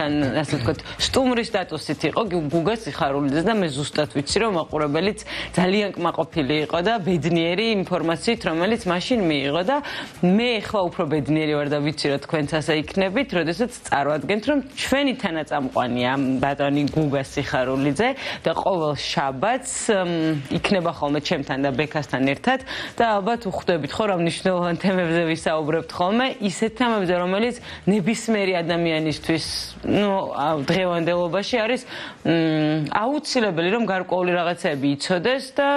ასე ვთქვათ, სტუმრის სტატუსით იყო გუგა სიხარულიძე და მე ზუსტად ვიცი, რომ მაყურებელიც ძალიან კმაყოფილი იყო და ბედნიერი ინფორმაციით, რომელიც მაშინ მიიღო და მე ხა უფრო ბედნიერი ვარ და ვიცი, რომ თქვენც ასე იქნებით, როდესაც წარვადგენთ, რომ ჩვენი თანაწამყვანია ბატონი გუგა სიხარულიძე და ყოველ შაბათს იქნება ხოლმე ჩემთან და ბექასთან ერთად და ალბათ უხვდებით ხო, რომ მნიშვნელოვან თემებზე ვისაუბრებთ ხოლმე, ისეთ თემებზე, რომელიც ნებისმიერი ადამიანისთვის დღევანდელობაში არის აუცილებელი რომ გარკვეული რაღაცები იცოდეს და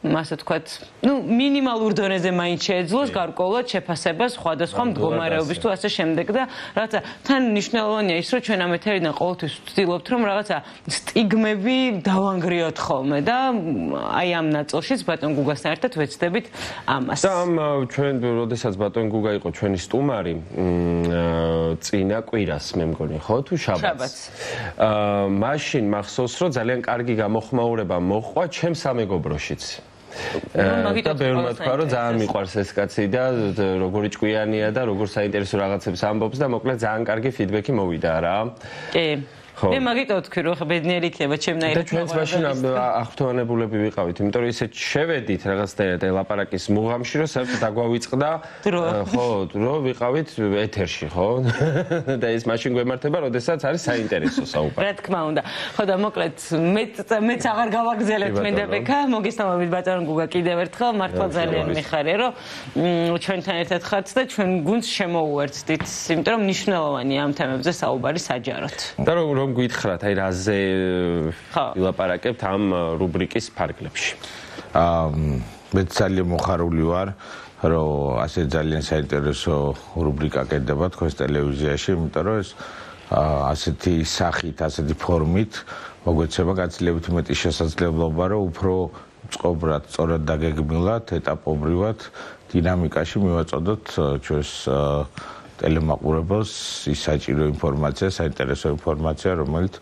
ასე ვთქვათ, მინიმალურ დონეზე მაინც შეეძლოს გარკვეულად შეფასებას სხვადასხვა მდგომარეობის თუ ასე შემდეგ და რაღაცა თან მნიშვნელოვანია ის რომ ჩვენ ამ ეთერიდან ყოველთვის ვცდილობთ რომ რაღაცა სტიგმები დავანგრიოთ ხოლმე და აი ამ ნაწილშიც ბატონ გუგასთან ერთად ვეცდებით ამას. და ამ ჩვენ როდესაც ბატონ გუგა იყო ჩვენი სტუმარი წინა კვირას მე მგონი ხო თუ შაბათს. მაშინ მახსოვს რომ ძალიან კარგი გამოხმაურება მოხდა ჩემს სამეგობროშიც. და ბევრმა თქვა რომ ძალიან მიყვარს ეს კაცი და როგორი ჭკვიანია და როგორ საინტერესო რაღაცებს ამბობს და მოკლედ ძალიან კარგი ფიდბექი მოვიდა რა. კი. მე მაგიტო ვთქვი რომ ხა ბედნიერი იქნება ჩემნაირად. და ჩვენც მაშინ აღფრთოვანებულები ვიყავით, იმიტომ რომ ისე შევედით რაღაცნაირად ლაპარაკის მუღამში, რომ საერთოდ დაგვავიწყდა ხო, რომ ვიყავით ეთერში, ხო? და ეს მაშინ გვემართება, როდესაც არის საინტერესო საუბარი. რა თქმა უნდა. ხო და მოკლედ მეც აღარ გავაგზელებთ მე და ბექა, მოგესალმებით ბატონ გუგა კიდევ ერთხელ, მართლა ძალიან მიხარია, რომ ჩვენთან ერთად ხართ და ჩვენ გუნდს შემოუერთდით, იმიტომ რომ მნიშვნელოვანია ამ თემებზე საუბარი საჯაროდ. და რომ გითხრათ, აი რაზე ვილაპარაკებთ ამ რუბრიკის ფარგლებში. მე ძალიან მოხარული ვარ, რომ ასე ძალიან საინტერესო რუბრიკა კეთდება თქვენს ტელევიზიაში, იმიტომ რომ ეს ასეთი სახით, ასეთი ფორმით მოგვეცემა გაცილებით მეტი შესაძლებლობა, რომ უფრო წყობრად, სწორად დაგეგმილად, ეტაპობრივად დინამიკაში მივაწოდოთ ჩვენს ტელემაყურებელს ის საჭირო ინფორმაცია, საინტერესო ინფორმაცია, რომელიც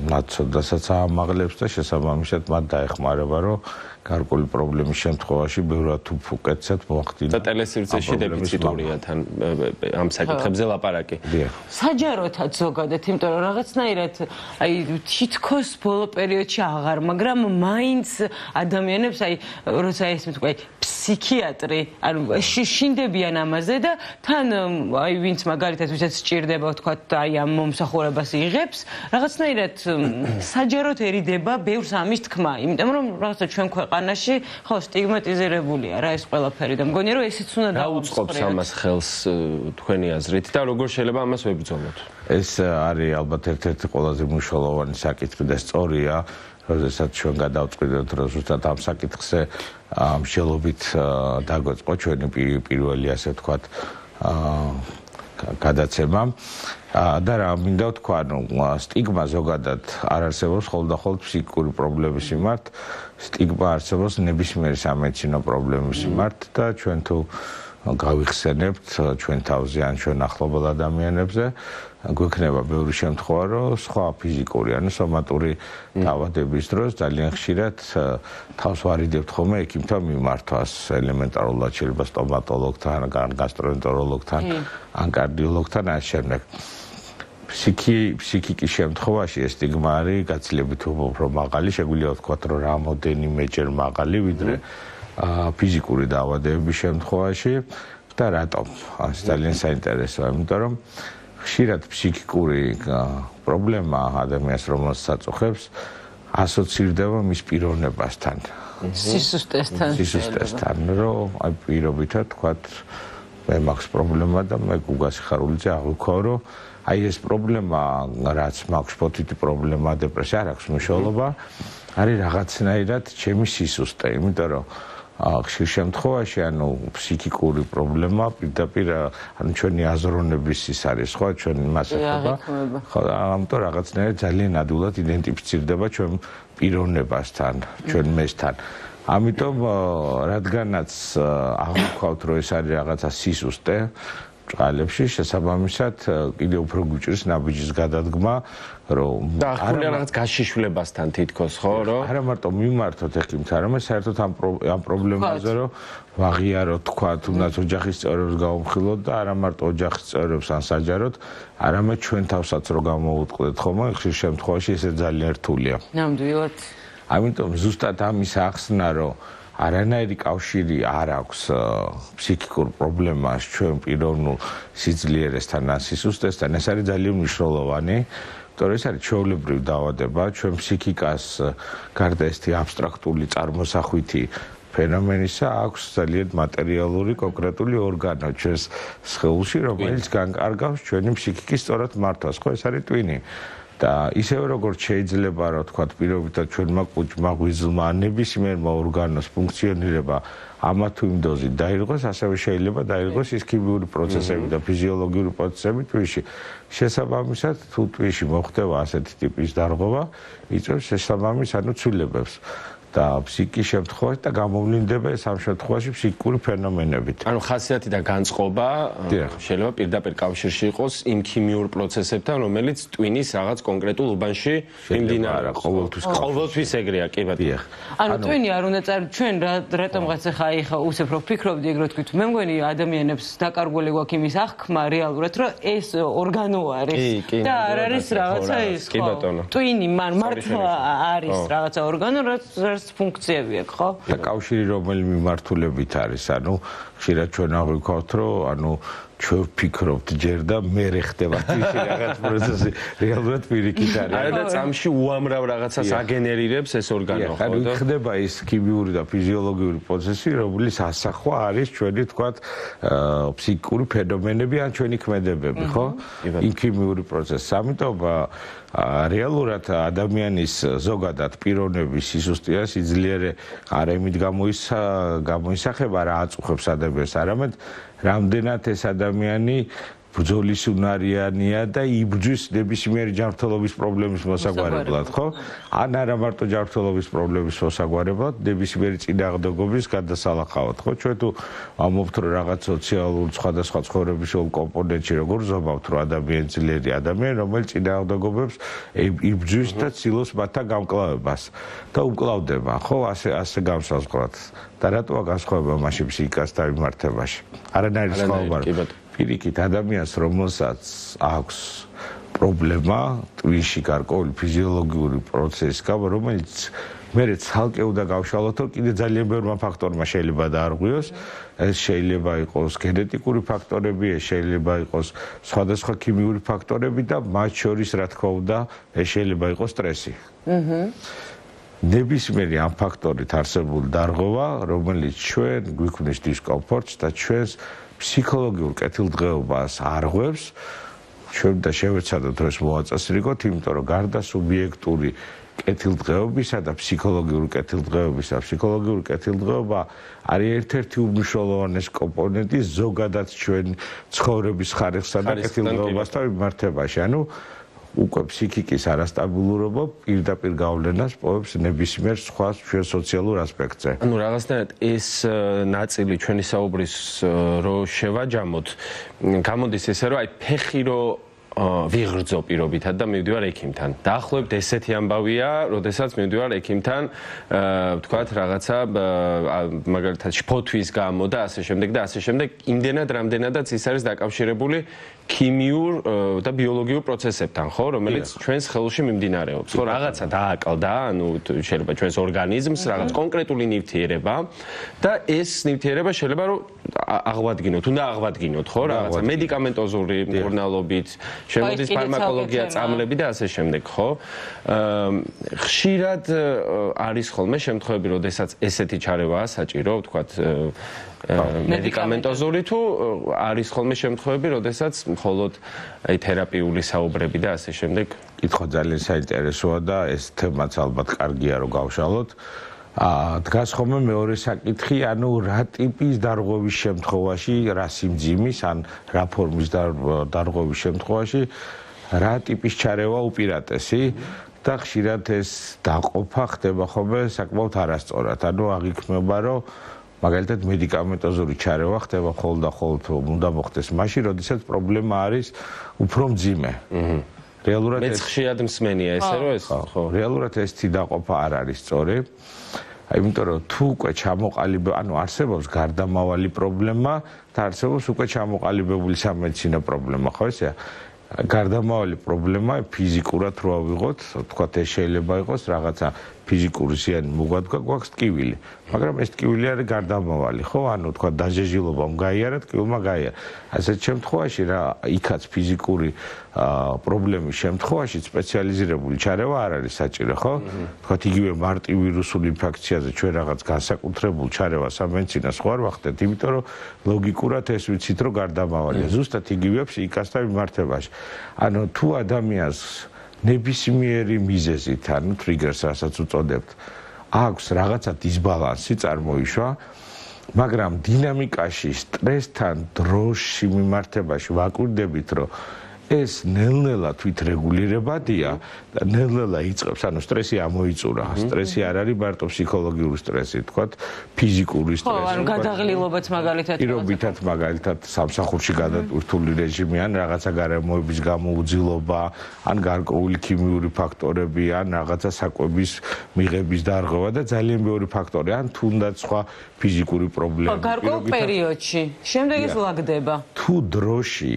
მათ ცოდვასაც აამაღლებს და შესაბამისად მათ დაეხმარება, რომ გარკვეული პრობლემის შემთხვევაში ბევრად უკეთესად მოახდინა. და ტელესივრცეში დეფიციტურია თან ამ საკითხებზე ლაპარაკი. საჯაროთაც ზოგადად, იმიტომ რომ რაღაცნაირად აი თითქოს ბოლო პერიოდში აღარ, მაგრამ მაინც ადამიანებს აი როცა ეს თქვა ფსიქიატრი, ანუ შინდებიან ამაზე და თან აი ვინც მაგალითად ვისაც სჭირდება თქვა აი ამ მომსახურებას იღებს, რაღაცნაირად საჯაროდერიდება ბევრს ამის თქმა, იმიტომ რომ რაღაცა ჩვენ ქვეყანაში ხო სტიგმატიზირებულია რა ეს ყველაფერი და მგონია რომ ესეც უნდა დაუწყობს ამას ხელს თქვენი აზრით და როგორ შეიძლება ამას ვებრძოლოთ? ეს არის ალბათ ერთ-ერთი ყველაზე მნიშვნელოვანი საკითხი და სწორია, როდესაც ჩვენ გადავწყვიტეთ რომ ზუსტად ამ საკითხზე მსჯელობით დაგვეწყო ჩვენი პირველი ასე ვთქვათ გადაცემა და რა მინდა ვთქვა, სტიგმა ზოგადად არ არსებობს ხოლმე ფსიქიკური პრობლემის მიმართ, სტიგმა არსებობს ნებისმიერი სამედიცინო პრობლემის მიმართ და ჩვენ თუ გავიხსენებთ ჩვენ თავზე ან ჩვენ ახლობელ ადამიანებზე, გვექნება ბევრი შემთხვევა, რომ სხვა ფიზიკური, ანუ სომატური დაავადების დროს ძალიან ხშირად თავს ვარიდებთ ხოლმე ექიმთან მიმართვას, ელემენტარულად შეიძლება სტომატოლოგთან, გასტროენტეროლოგთან, ან კარდიოლოგთან ან შემდეგ. ფსიქიკის შემთხვევაში ეს სტიგმა არის გაცილებით უფრო მაღალი, შეგვიძლია ვთქვათ, რომ რამოდენიმეჯერ მაღალი, ვიდრე ფიზიკური დაავადებების შემთხვევაში და რატომ? ეს ძალიან საინტერესოა, იმიტომ რომ ხშირად ფსიქიკური პრობლემა ადამიანს რომელსაც აწუხებს, ასოცირდება მის პიროვნებასთან. სისუსტესთან, რომ აი პირობითად ვთქვათ, მე მაქვს პრობლემა და მე გუგა სიხარულიძე აღვიქვა, რომ აი ეს პრობლემა, რაც მაქვს ფოთითი პრობლემა, დეპრესია არ აქვს მნიშვნელობა, არის რაღაცნაირად ჩემი სისუსტე, იმიტომ რომ ხშირ შემთხვევაში ანუ ფსიქიკური პრობლემა პირდაპირ ანუ ჩვენი აზროვნების ის არის ხო ჩვენ იმას ეხება ხო ამიტომ რაღაცნაირად ძალიან ადვილად იდენტიფიცირდება ჩვენ პიროვნებასთან ჩვენ მესთან ამიტომ რადგანაც აღვქვათ რომ ეს არის რაღაცა სისუსტე ჭალებში შესაბამისად კიდევ უფრო გვიჭირს ნაბიჯის გადადგმა, რომ და ახლა რაღაც გაშიშვლებასთან თითქოს ხო, რომ არა მარტო მიმართოთ ექიმს, არამედ საერთოდ ამ პრობლემაზე რომ ვაღიაროთ, თქვა, თუნდაც ოჯახის წევრებს გავამხილოთ და არა მარტო ოჯახის წევრებს ან საჯაროდ, არამედ ჩვენ თავსაც რომ გამოვუტყდეთ ხოლმე, ხშირ შემთხვევაში ესე ძალიან რთულია. ნამდვილად. ამიტომ ზუსტად ამის ახსნა, რომ არანაირი კავშირი არ აქვს ფსიქიკურ პრობლემას ჩვენ პიროვნულ სიძლიერესთან ან სისუსტესთან, ეს არის ძალიან მნიშვნელოვანი. იმიტომ რომ ეს არის ჩვეულებრივი დაავადება, ჩვენ ფსიქიკას გარდა ესეთი აბსტრაქტული წარმოსახვითი ფენომენისა აქვს ძალიან მატერიალური კონკრეტული ორგანო ჩვენს სხეულში, რომელიც განკარგავს ჩვენი ფსიქიკის სწორად მართვას, ხო, ეს არის ტვინი. და ისევე როგორც შეიძლება რა თქვა პირობითად ჩვენმა კუჭმა ღვიძლმა ან ნებისმიერმა ორგანოს ფუნქციონირება ამა თუ იმ დოზით დაირღოს, ასევე შეიძლება დაირღოს ის ქიმიური პროცესები და ფიზიოლოგიური პროცესები ტვინში. შესაბამისად, თუ ტვინში მოხდება ასეთი ტიპის დარღვევა, იწვევს შესაბამის ცვლილებებს და ფსიქიკის შემთხვევაში და გამოვლინდება ეს ამ შემთხვევაში ფსიქიკური ფენომენებით. ანუ ხასიათი და განწყობა შეიძლება პირდაპირ კავშირში იყოს იმ ქიმიურ პროცესებთან, რომელიც ტვინის რაღაც კონკრეტულ უბანში მიმდინარეობს. ყოველთვის ეგრეა, კი ბატონო. ანუ ტვინი არ უნდა ჩვენ რატომღაც ხა უსეფრო ვფიქრობდი ეგ რო თქვით. მე მგონი ადამიანებს დაკარგული გვაქვს იმის აღქმა რეალურად, რომ ეს ორგანო არის და არ არის რაღაცა ის ხო. ტვინი მართლა არის რაღაცა ორგანო, რაც ფუნქციები აქვს, ხო? და კავშირი რომელი მიმართულებით არის, ხშირად ჩვენ აღვიქვათ, რომ ჩვენ ვფიქრობთ ჯერ და მერე ხდება თვითი რაღაც პროცესი, რეალურად პირიქით არის. არა და წამში უამრავ რაღაცას აგენერირებს ეს ორგანო, ხო? ანუ ხდება ის ქიმიური და ფიზიოლოგიური პროცესი, რომლის ასახვა არის ჩვენი თქვათ ფსიქიკური ფენომენები ან ჩვენი ქმედებები, ხო? იმ ქიმიური პროცესი. ამიტომ რეალურად ადამიანის ზოგადად პიროვნების სისუსტეა სიძლიერე არა იმით გამოისახება რა აწუხებს ადამიანს, არამედ რამდენად ეს ადამიანი ბრძოლის უნარიანია და იბრძვის ნებისმიერი ჯანმრთელობის პრობლემის მოსაგვარებლად, ხო? ან არა მარტო ჯანმრთელობის პრობლემის მოსაგვარებლად, ნებისმიერი წინააღმდეგობის გადასალახავად, ხო? ჩვენ თუ ამობთ რომ რაღაც სოციალურ სხვადასხვა ცხოვრებისეულ კომპონენტში როგორ ზობავთ რომ ადამიანი ძლიერი ადამიანი, რომელიც წინააღმდეგობებს იბრძვის და ცდილობს მათთან გამკლავებას და უკლავდება, ხო? ასე განსაზღვრად. და რატოა განსხვავება მაშინ ფსიქიკასთან მიმართებაში? არანაირი სხვაობა არ აქვს. პირიქით ადამიანს რომელსაც აქვს პრობლემა ტვინში გარკვეული ფიზიოლოგიური პროცესის გამო, რომელიც მერე ცალკე უნდა გავშალოთ, რომ კიდე ძალიან ბევრმა ფაქტორმა შეიძლება დაარღვიოს. ეს შეიძლება იყოს გენეტიკური ფაქტორები, ეს შეიძლება იყოს სხვადასხვა ქიმიური ფაქტორები და მათ შორის რა თქმა უნდა, ეს შეიძლება იყოს სტრესი. ნებისმიერი ამ ფაქტორით არსებული დარღვევა, რომელიც ჩვენ გვიქმნის დისკომფორტს და ჩვენს ფსიქოლოგიურ კეთილდღეობას არღვევს, ჩვენ და შევეცადოთ რომ ეს მოაწესრიგოთ, იმიტომ რომ გარდა სუბიექტური კეთილდღეობისა და ფსიქოლოგიური კეთილდღეობისა, ფსიქოლოგიური კეთილდღეობა არის ერთ-ერთი უმნიშვნელოვანესი კომპონენტი ზოგადად ჩვენ ცხოვრების ხარისხსა და კეთილდღეობასთან მიმართებაში. უკვე ფსიქიკის არასტაბილურობა პირდაპირ გავლენას პოვებს ნებისმიერ სხვა ჩვენ სოციალურ ასპექტზე. ანუ რაღაცნაირად ეს ნაწილი ჩვენი საუბრის რო შევაჯამოთ, გამოდის ესე რომ ფეხი რო ვიღრძო პირობითად და მივდივარ ექიმთან. დაახლოებით ესეთი ამბავია, როდესაც მივდივარ ექიმთან, ვთქვათ, რაღაცა მაგალითად შფოთვის გამო და ასე შემდეგ და ასე შემდეგ, იმდენად რამდენადაც ის არის დაკავშირებული ქიმიურ და ბიოლოგიურ პროცესებთან, ხო, რომელიც ჩვენს ხელში მიმდინარეობს. ხო, რაღაცა დააკლდა, შეიძლება ჩვენს ორგანიზმს, რაღაც კონკრეტული ნივთიერება და ეს ნივთიერება შეიძლება რომ აღვადგინოთ, უნდა აღვადგინოთ, ხო, რაღაცა მედიკამენტოზური მკურნალობით, შემოდის ფარმაკოლოგია, წამლები და ასე შემდეგ, ხო? ხშირად არის ხოლმე შემთხვევები, როდესაც ესეთი ჩარევაა საჭირო, ვთქვათ, მედიკამენტოზური თუ არის ხოლმე შემთხვევები, როდესაც მხოლოდ აი თერაპიული საუბრები და ასე შემდეგ. კითხვა ძალიან საინტერესოა და ეს თემაც ალბათ კარგია რომ გავშალოთ. დგას ხოლმე მეორე საკითხი, რა ტიპის დარღვევის შემთხვევაში, რა სიმძიმის ან რა ფორმის დარღვევის შემთხვევაში, რა ტიპის ჩარევა უპირატესი და ხშირად ეს დაყოფა ხდება ხოლმე საკმაოდ არასწორად. აღიქმება, რომ მაგალითად მედიკამენტოზური ჩარევა ხდება ხოლმე და ხოლმე უნდა მოხდეს მაშინ, როდესაც პრობლემა არის უფრო მძიმე. რეალურად მეც ხშირად მსმენია ესე რომ ეს ხო, რეალურად ეს თვითაყოფა არ არის სწორი. იმიტომ რომ თუ უკვე არსებობს გარდამავალი პრობლემა და არსებობს უკვე ჩამოყალიბებული სამედიცინო პრობლემა, ხო ესეა? გარდამავალი პრობლემა ფიზიკურად რო ავიღოთ, თქვათ ეს შეიძლება იყოს რაღაცა ფიზიკური ზიანი მოგვადგა, გვაქვს ტკივილი, მაგრამ ეს ტკივილი არის გარდამავალი, ხო? ანუ თქვათ დაჟეჟილობამ გაიარა, ტკივილმა გაიარა. ასეთ შემთხვევაში რა იქაც ფიზიკური პრობლემის შემთხვევაში სპეციალიზირებული ჩარევა არ არის საჭირო, ხო? თქვათ იგივე მარტივირუსული ინფექციაზე ჩვენ რაღაც განსაკუთრებულ ჩარევას სამედიცინოს ხო არ ვახდეთ, იმიტომ რომ ლოგიკურად ეს ვიცით რომ გარდამავალია, ზუსტად იგივეა ფსიქიკასთან მიმართებაში. ანუ თუ ადამიანს ნებისმიერი მიზეზით, ანუ ტრიგერს რასაც უწოდებთ, აქვს რაღაცა დისბალანსი წარმოიშვა, მაგრამ დინამიკაში, სტრესთან, დროში მიმართებაში ვაკვირდებით, რომ ეს ნელ-ნელა თვითრეგულირებადია და ნელ-ნელა იწყებს, ანუ სტრესი ამოიწურა. სტრესი არ არის მარტო ფსიქოლოგიური სტრესი, თქვათ, ფიზიკური სტრესი. ხო, ანუ გადაღლილობაც მაგალითად. პირობითად მაგალითად სამსახურში გადატვირთული რეჟიმი, ან რაღაცა გარემოების გამოუძილობა, ან გარკვეული ქიმიური ფაქტორები, ან რაღაცა საკვების მიღების დარღვევა და ძალიან ბევრი ფაქტორი, ან თუნდაც სხვა ფიზიკური პრობლემები. გარკვეულ პერიოდში. შემდეგ ეს ლაგდება. თუ დროში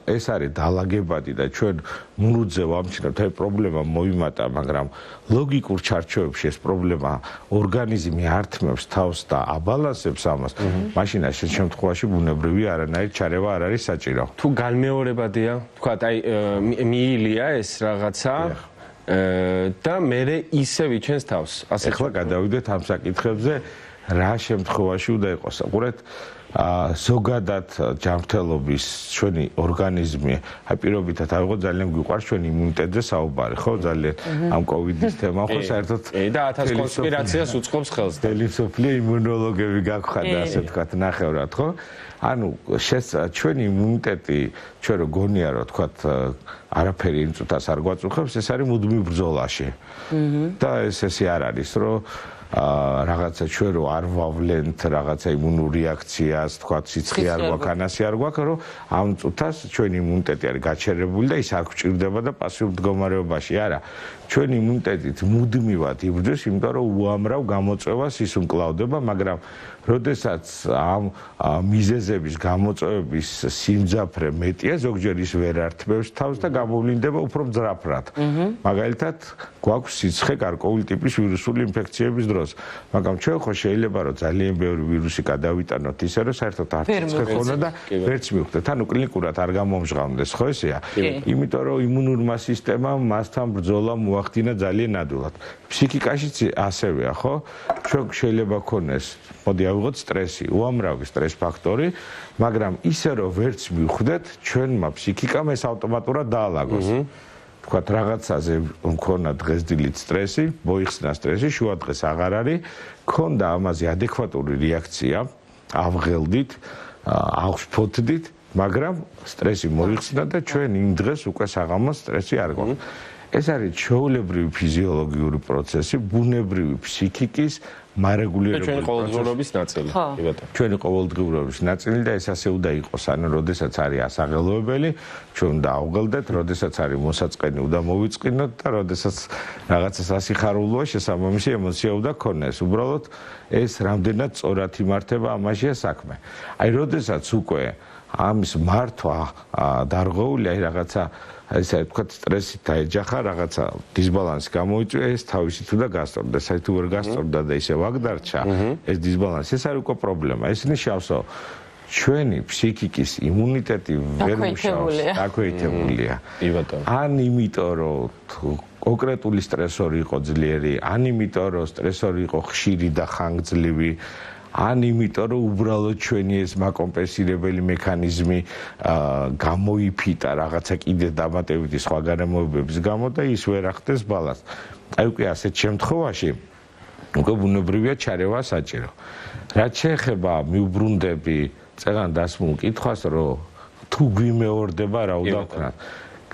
ეს არის დალაგებადი და ჩვენ მურუძე ვამჩნევთ, აი პრობლემა მოიმატა, მაგრამ ლოგიკურ ჩარჩოებში ეს პრობლემა ორგანიზმი ართმევს თავს და აბალანსებს ამას, მაშინ ამ შემთხვევაში ბუნებრივი არანაირი ჩარევა არ არის საჭირო. თუ განმეორებადია, თქვათ, აი მიილია ეს რაღაცა და მე ისე ვიჩენს თავს. ასე ახლა გადავიდეთ ამ საკითხებზე, რა შემთხვევაში უნდა იყოს. უყურეთ, ზოგადად ჯანმრთელობის ჩვენი ორგანიზმი, აი პირობითად ავიღოთ ძალიან გვიყვარს ჩვენი იმუნიტეტზე საუბარი, ხო, ძალიან ამ კოვიდის თემა ხო საერთოდ და 1000 კონსპირაციას უწყობს ხელს. დელიფსოფლია იმუნოლოგები გაგხადა, ასე ვთქვათ, ნახევრად, ხო? ანუ ჩვენი იმუნიტეტი, ჩვენ რო გონია, რომ ვთქვათ, არაფერი იმ წუთას არ გვაწუხებს, ეს არის მუდმივ ბრძოლაში. და ესე არ არის, რომ რაღაცა ჩვენ რო არ ვავლენთ რაღაცა იმუნურ რეაქციას, თქვა სიცხე არ გვაქვს, ანასი არ გვაქვს, რომ ამ წუთას ჩვენი იმუნიტეტი არის გაჩერებული და ის არ გვჭირდება და პასიურ მდგომარეობაში არა. ჩვენი იმუნიტეტით მუდმივად იბრძვის, იმიტომ რომ უამრავ გამოწვევას ის უმკლავდება, მაგრამ როდესაც ამ მიზეზების გამოწვევების სიმძაფრე მეტია, ზოგჯერ ის ვერ ართმევს თავს და გამოვლინდება უფრო მძაფრად. მაგალითად, გვაქვს სიცხე გარკვეული ტიპის ვირუსული ინფექციების დროს, მაგრამ ჩვენ ხო შეიძლება რომ ძალიან ბევრი ვირუსი გადავიტანოთ ისე რომ საერთოდ არ სიცხე ხონდა და ვერც მივხვდეთ. ანუ კლინიკურად არ გამომჟღავნდეს, ხო ესეა? იმიტომ რომ იმუნურმა სისტემამ მასთან ბრძოლა მოახდინა ძალიან ნადულად. ფსიქიკაშიც ასევეა, ხო? ჩვენ შეიძლება ქონდეს, მოდი ავიღოთ სტრესი, უამრავი სტრეს ფაქტორი, მაგრამ ისე რომ ვერც მივხვდეთ, ჩვენმა ფსიქიკამ ეს ავტომატურად დაალაგოს. თქვათ რაღაცაზე მქონა დღესდილით სტრესი, მოიხსნა სტრესი, შუა დღეს აღარ არის, ქონდა ამაზე ადეკვატური რეაქცია, ავღელდით, ავშფოთდით, მაგრამ სტრესი მოიხსნა და ჩვენ იმ დღეს უკვე საღამოს სტრესი არ გვაქვს. ეს არის ჩვეულებრივი ფიზიოლოგიური პროცესი, ბუნებრივი ფსიქიკის მარეგულირებული ჩვენი ყოველდღიურობის ნაწილი. კი ბატონო. ჩვენი ყოველდღიურობის ნაწილი და ეს ასე უნდა იყოს. ანუ, როდესაც არის ასაღელოებელი, ჩვენ უნდა ავღელდეთ, როდესაც არის მოსაწყენი, უნდა მოვიწყინოთ და როდესაც რაღაცა სასიხარულოა, შესაბამისი ემოცია უნდა გქონდეს. უბრალოდ ეს რამდენად სწორად იმართება, ამაშია საქმე. აი, როდესაც უკვე ამის მართვა დარღვეულია, აი რაღაცა ესე ვთქვათ, სტრესით დაეჯახა, რაღაცა დისბალანსი გამოიწვია, ეს თავისით უნდა გასწორდა, საერთოდ თუ ვერ გასწორდა და ისე ვაგდარჩა, ეს დისბალანსი, ეს არის უკვე პრობლემა. ეს ნიშნავსო, ჩვენი ფსიქიკის იმუნიტეტი ვერ მუშაობს, დაქვეითებულია. კი ბატონო. ან იმიტომ, რომ კონკრეტული სტრესორი იყო ძლიერი, ან იმიტომ, რომ სტრესორი იყო ხშირი და ხანგრძლივი, ან იმიტომ რომ უბრალოდ ჩვენი ეს მაკომპენსირებელი მექანიზმი გამოიფიტა რაღაცა კიდე დამატებითი სხვა გარემოებების გამო და ის ვერ ახდენს ბალანსს. აი უკვე ასეთ შემთხვევაში უკვე ბუნებრივია ჩარევა საჭირო. რაც შეეხება მიუბრუნდები წეგან დასმულ კითხვას, რომ თუ გვიმეორდება რა უნდა ვქნათ.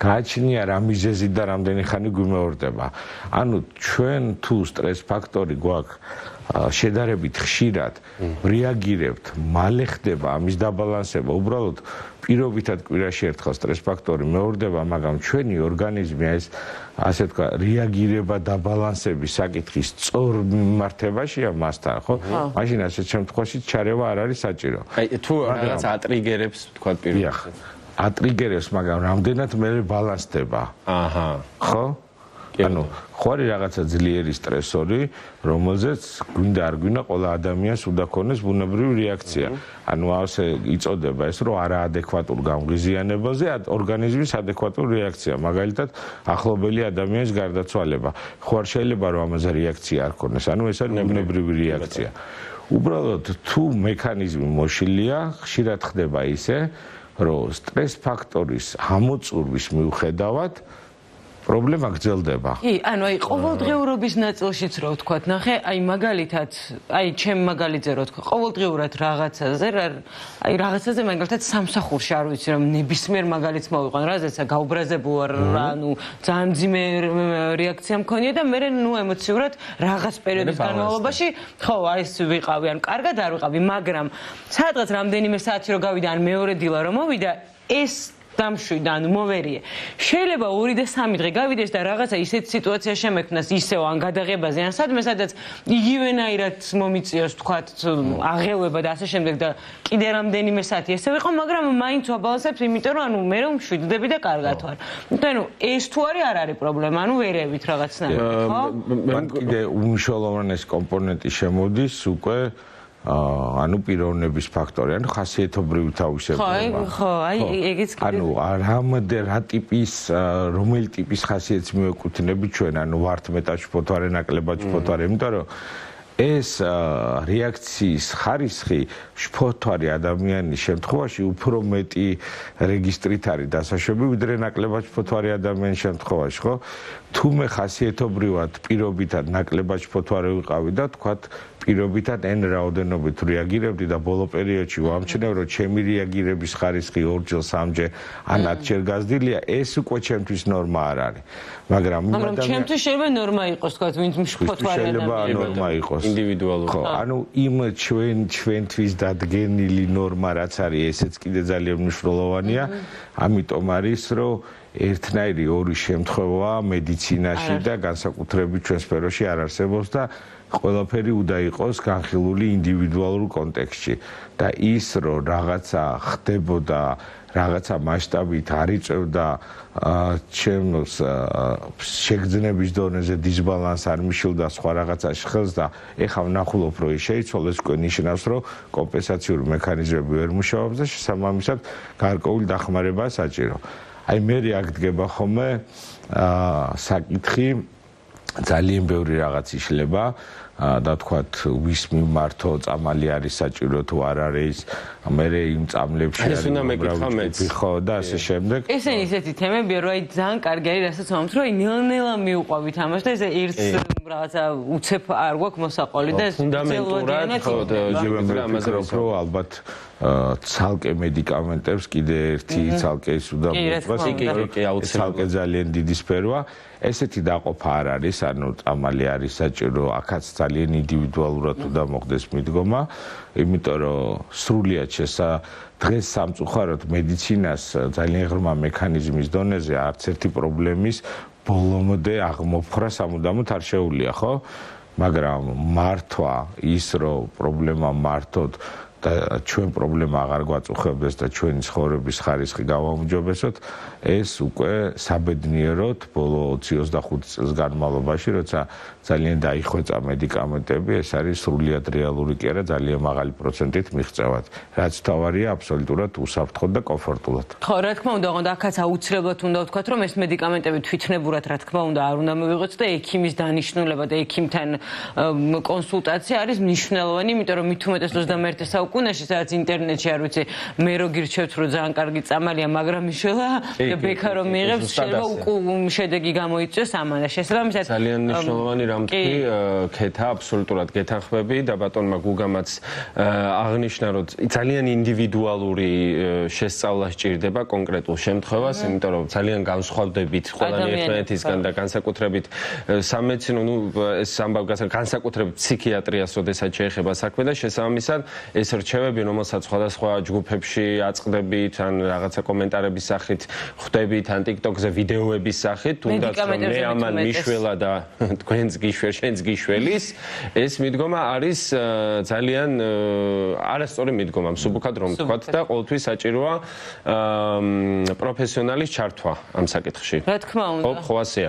გააჩნია რა მიზეზი და რამდენი ხანი გვიმეორდება. ანუ ჩვენ თუ სტრეს ფაქტორი გვაქვს შედარებით ხშირად რეაგირებთ, მალე ხდება ამის დაბალანსება. უბრალოდ პირობითად კვირაში ერთხელ სტრეს ფაქტორი მეორდება, მაგრამ ჩვენი ორგანიზმი ეს ასე თქვა რეაგირება დაბალანსების საკითხის სწორ მიმართებაშია მასთან, ხო? მაშინ ასეთ შემთხვევაში ჩარევა არ არის საჭირო. აი თუ რაღაც ატრიგერებს თქვა პირობითად. ატრიგერებს, მაგრამ რამდენად მე ბალანსდება. აჰა. ხო? ანუ ხო არის რაღაცა ძლიერი სტრესორი, რომელზეც გვინდა არ გვინდა ყველა ადამიანს უნდა ქონდეს ბუნებრივი რეაქცია. ანუ ასე იწოდება ეს, რომ არაადეკვატურ გამღიზიანებაზე ორგანიზმის ადეკვატური რეაქცია. მაგალითად, ახლობელი ადამიანის გარდაცვალება. ხო არ შეიძლება რომ ამაზე რეაქცია არ ქონდეს. ანუ ეს არის ბუნებრივი რეაქცია. უბრალოდ თუ მექანიზმი მოშლილია, ხშირად ხდება ისე, რომ სტრეს ფაქტორის ამოწურვის მიუხედავად პრობლემა გრძელდება. კი, ანუ აი ყოველდღიურობის ნაწილშიც რო ვთქვათ, ნახე, აი მაგალითად, აი ჩემ მაგალითზე რო ვთქვა, ყოველდღიურად რაღაცაზე, აი რაღაცაზე მაგალითად სამსახურში არ ვიცი რომ ნებისმიერ მაგალითს მოვიყვან, რაზეცა გაუბრაზებულ ვარ, ანუ ძალიან მძიმე რეაქცია მქონია და მე ნუ ემოციურად რაღაც პერიოდის განმავლობაში, ხო, აი ეს ვიყავი, ანუ კარგად არ ვიყავი, მაგრამ სადღაც რამდენიმე საათი რო გავიდა, ან მეორე დილა რომ მოვიდა, ეს დამშვიდა, ანუ მოვერიე. შეიძლება 2 და 3 დღე გავიდეს და რაღაცა ისეთ სიტუაცია შემექმნას ისევ ან გადაღებაზე, ან სადმე სადაც იგივენაირად მომიწიოს თქვათ აღელვება და ასე შემდეგ და კიდე რამდენიმე საათი ესე ვიყო, მაგრამ მაინც ვაბალანსებს, იმიტომ რომ ანუ მე რომ მშვიდდები და კარგად ვარ. ანუ ეს თუ არ არის პრობლემა, ანუ ვერევით რაღაცნაირად, ხო? მან კიდე უმნიშვნელოვანესი კომპონენტი შემოდის უკვე ანუ პიროვნების ფაქტორი, ანუ ხასიათობრივი თავისებურება. ხო, აი ეგეც კიდე. ანუ რა ტიპის, რომელი ტიპის ხასიათს მივეკუთვნები ჩვენ, ანუ ვართ მეტაჩვეულებრივ თუ არა ნაკლებად ჩვეულებრივ, იმიტომ რომ ეს რეაქციის ხარისხი შფოთვარი ადამიანის შემთხვევაში უფრო მეტი რეგისტრით არის დასაშვები, ვიდრე ნაკლებად შფოთვარი ადამიანის შემთხვევაში, ხო? თუ მე ხასიათობრივად პირობითად ნაკლებად შფოთვარი ვიყავი და თქვათ პირობითად n რაოდენობით რეაგირებდი და ბოლო პერიოდში ვამჩნევ რომ ჩემი რეაგირების ხარისხი 2-ჯერ 3-ჯერ ან 10-ჯერ გაზრდილია, ეს უკვე ჩემთვის ნორმა არ არის. მაგრამ ჩემთვის შეიძლება ნორმა იყოს, თქვათ, ვინც მშფოთვარი შეიძლება ნორმა იყოს. ინდივიდუალური. ხო, ანუ იმ ჩვენთვის დადგენილი ნორმა რაც არის, ესეც კიდე ძალიან მნიშვნელოვანია. ამიტომ არის რომ ერთნაირი ორი შემთხვევა მედიცინაში და განსაკუთრებით ჩვენ სფეროში არ არსებობს და ყველაფერი უნდა იყოს განხილული ინდივიდუალურ კონტექსტში და ის რომ რაღაცა ხდებოდა რაღაცა მასშტაბით არ იწევდა ჩემს შეგრძნების დონეზე დისბალანს არ მიშილდა სხვა რაღაცაში ხელს და ეხლა ვნახულობ რომ ის შეიცვალა, ეს უკვე ნიშნავს რომ კომპენსაციური მექანიზმები ვერ მუშაობს და შესაბამისად გარკვეული დახმარება საჭირო. აი მე აქ დგება ხოლმე საკითხი ძალიან ბევრი რაღაც იშლება და თქვათ ვის მიმართო წამალი არის საჭირო თუ არ არის მე იმ წამლებში არის უნდა მეკითხა მეც ხო და ასე შემდეგ ესენი ისეთი თემებია რომ აი ძალიან კარგი არის რასაც მომთ რომ აი ნელ-ნელა მიუყვავით ამას და ეს ერთ რაღაცა უცებ არ გვაქვს მოსაყოლი და ფუნდამენტურად ხო ამაზე რო ალბათ ცალკე მედიკამენტებს კიდე ერთი ცალკე ის უნდა მოყვას ცალკე ძალიან დიდი სფეროა ესეთი დაყოფა არ არის ანუ წამალი არის საჭირო აქაც ძალიან ინდივიდუალურად უნდა მოხდეს მიდგომა იმიტომ რომ სრულიად დღეს სამწუხაროდ მედიცინას ძალიან ღრმა მექანიზმის დონეზე არც ერთი პრობლემის ბოლომდე აღმოფხვრა სამუდამოდ არ შეუძლია ხო მაგრამ მართვა ის რომ პრობლემა მართოთ და ჩვენ პრობლემა აღარ გვაწუხებდეს და ჩვენი ცხოვრების ხარისხი გავაუმჯობესოთ ეს უკვე საბედნიეროდ ბოლო 20-25 წელს განმავლობაში როცა ძალიან დაიხვეწა მედიკამენტები ეს არის სრულიად რეალური კი არა ძალიან მაღალი პროცენტით მიღწევათ რაც თავარია აბსოლუტურად უსაფრთხოდ და კომფორტულად ხო რა თქმა უნდა ოღონდ აქაც აუცილებლად უნდა ვთქვათ რომ ეს მედიკამენტები თვითნებურად რა თქმა უნდა არ უნდა მივიღოთ და ექიმის დანიშნულება და ექიმთან კონსულტაცია არის მნიშვნელოვანი იმიტომ რომ მithumetes 21 საუკუნეში საუკუნეში, სადაც ინტერნეტში არ ვიცი, მე რო გირჩევთ, რომ ძალიან კარგი წამალია, მაგრამ მიშელა ბექა რომ მიიღებს, შეიძლება შედეგი გამოიწვიოს ამანა. შესაბამისად ძალიან მნიშვნელოვანი რამთი ქეთა აბსოლუტურად გეთანხმები და ბატონმა გუგამაც აღნიშნა, რომ ძალიან ინდივიდუალური შესწავლა სჭირდება კონკრეტულ შემთხვევას, იმიტომ რომ ძალიან განსხვავდებით ყველანი ერთმანეთისგან და განსაკუთრებით სამედიცინო, ეს ამბავ განსაკუთრებით ფსიქიატრიას, როდესაც შეეხება საქმე და შესაბამისად ეს რჩევები, რომელსაც სხვადასხვა ჯგუფებში აწყდებით, ან რაღაცა კომენტარების სახით ხვდებით, ან TikTok-ზე ვიდეოების სახით, თუნდაც რომ მე ამან მიშველა და თქვენც გიშველ, შენც გიშველის, ეს მიდგომა არის ძალიან არასწორი მიდგომა, მსუბუქად რომ ვთქვათ და ყოველთვის საჭიროა პროფესიონალის ჩართვა ამ საკითხში. რა თქმა უნდა. ხო ასეა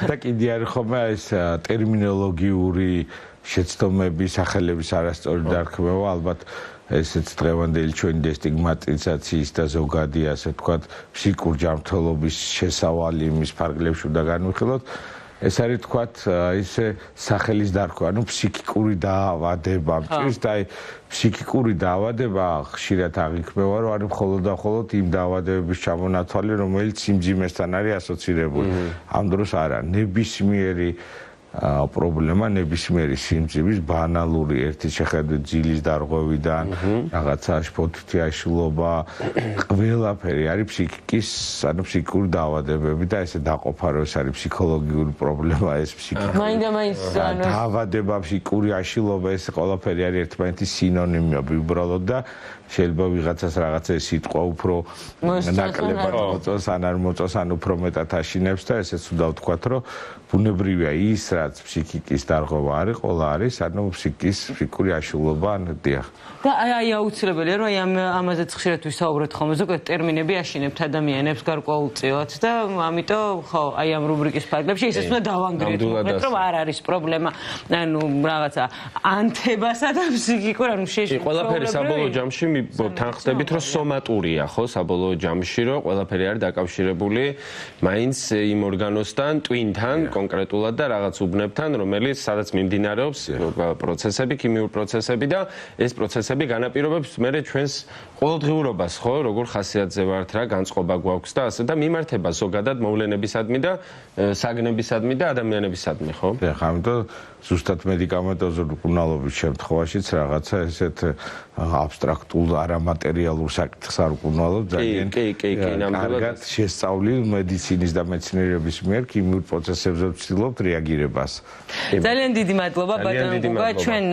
და კიდე არის ხომ ეს ტერმინოლოგიური შეცდომები, სახელების არასწორი დარქმევა, ალბათ ესეც დღევანდელი ჩვენი დესტიგმატიზაციის და ზოგადი, ასე ვთქვათ, ფსიქიკური ჯანმრთელობის შესავალი იმის ფარგლებში უნდა განვიხილოთ. ეს არის თქვათ ისე სახელის დარქვა, ანუ ფსიქიკური დაავადება. მწირს და აი ფსიქიკური დაავადება ხშირად აღიქმება, რომ არის მხოლოდ და მხოლოდ იმ დაავადებების ჩამონათვალი, რომელიც სიმძიმესთან არის ასოცირებული. ამ დროს არა, ნებისმიერი პრობლემა, ნებისმიერი სიმძიმის ბანალური ერთი შეხედვით ძილის დარღვევიდან, რაღაცა შფოთვითი აშლილობა, ყველაფერი არის ფსიქიკის, ანუ ფსიქიკური დაავადებები და ესე დაყოფა, რომ ეს არის ფსიქოლოგიური პრობლემა, ეს ფსიქიკური. მაინდა-მაინც დაავადება, ფსიქიკური აშლილობა, ეს ყველაფერი არის ერთმანეთის სინონიმები უბრალოდ და შეიძლება ვიღაცას რაღაცა სიტყვა უფრო ნაკლებად მოწონს, ან არ მოწონს, ან უფრო მეტად აშინებს და ესეც უნდა ვთქვათ, რომ ბუნებრივია ის, რაც ფსიქიკის დარღვევა არის, ყველა არის, ანუ ფსიქიკის ფსიქიკური აშლილობა, ან დიახ. და აი აუცილებელია, რომ აი ამაზეც ხშირად ვისაუბროთ ხოლმე, ზოგადად ტერმინები აშინებთ ადამიანებს გარკვეულწილად და ამიტომ ხო, აი ამ რუბრიკის ფარგლებში ისიც უნდა დავანგრიოთ, რომ არ არის პრობლემა, ანუ რაღაცა ანთებასა და ფსიქიკურ, ანუ შეშ. ყველაფერი საბოლოო ჯამში თან ხდებით, რომ სომატურია, ხო, საბოლოო ჯამში, რომ ყველაფერი არის დაკავშირებული მაინც იმ ორგანოსთან, ტვინთან კონკრეტულად და რაღაც უბნებთან, რომელიც სადაც მიმდინარეობს პროცესები, ქიმიური პროცესები და ეს პროცესები განაპირობებს მე ჩვენს ყოველდღიურობას, ხო, როგორ ხასიათზე ვართ, რა განწყობა გვაქვს და ასე და მიმართება ზოგადად მოვლენებისადმი და საგნებისადმი და ადამიანებისადმი, ხო? ეხლა ამიტომ ზუსტად მედიკამენტოზური მკურნალობის შემთხვევაშიც რაღაცა ესეთ აბსტრაქტულ არამატერიალურ საკითხს არ ვკურნალობ, ძალიან კარგად შესწავლილ მედიცინის და მეცნიერების მიერ ქიმიურ პროცესებზე ვცდილობთ რეაგირებას. ძალიან დიდი მადლობა ბატონო გუგა, ჩვენ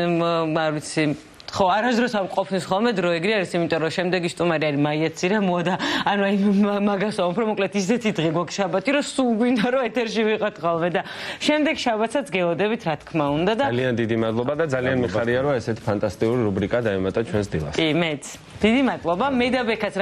არ ვიცი ხო, არასდროს ამ ყოფნის ხოლმე დრო ეგრე არის, იმიტომ რომ შემდეგი სტუმარი არის მაია ცირამოა და ანუ აი მაგას ვამბობ, მოკლედ ისეთი დღე გვაქვს შაბათი, რომ სულ გვინდა რომ ეთერში ვიყოთ ხოლმე და შემდეგ შაბათსაც გელოდებით, რა თქმა უნდა და ძალიან დიდი მადლობა და ძალიან მიხარია რომ ესეთი ფანტასტიკური რუბრიკა დაემატა ჩვენს დილას. კი, მეც. დიდი მადლობა. მე და ბექაც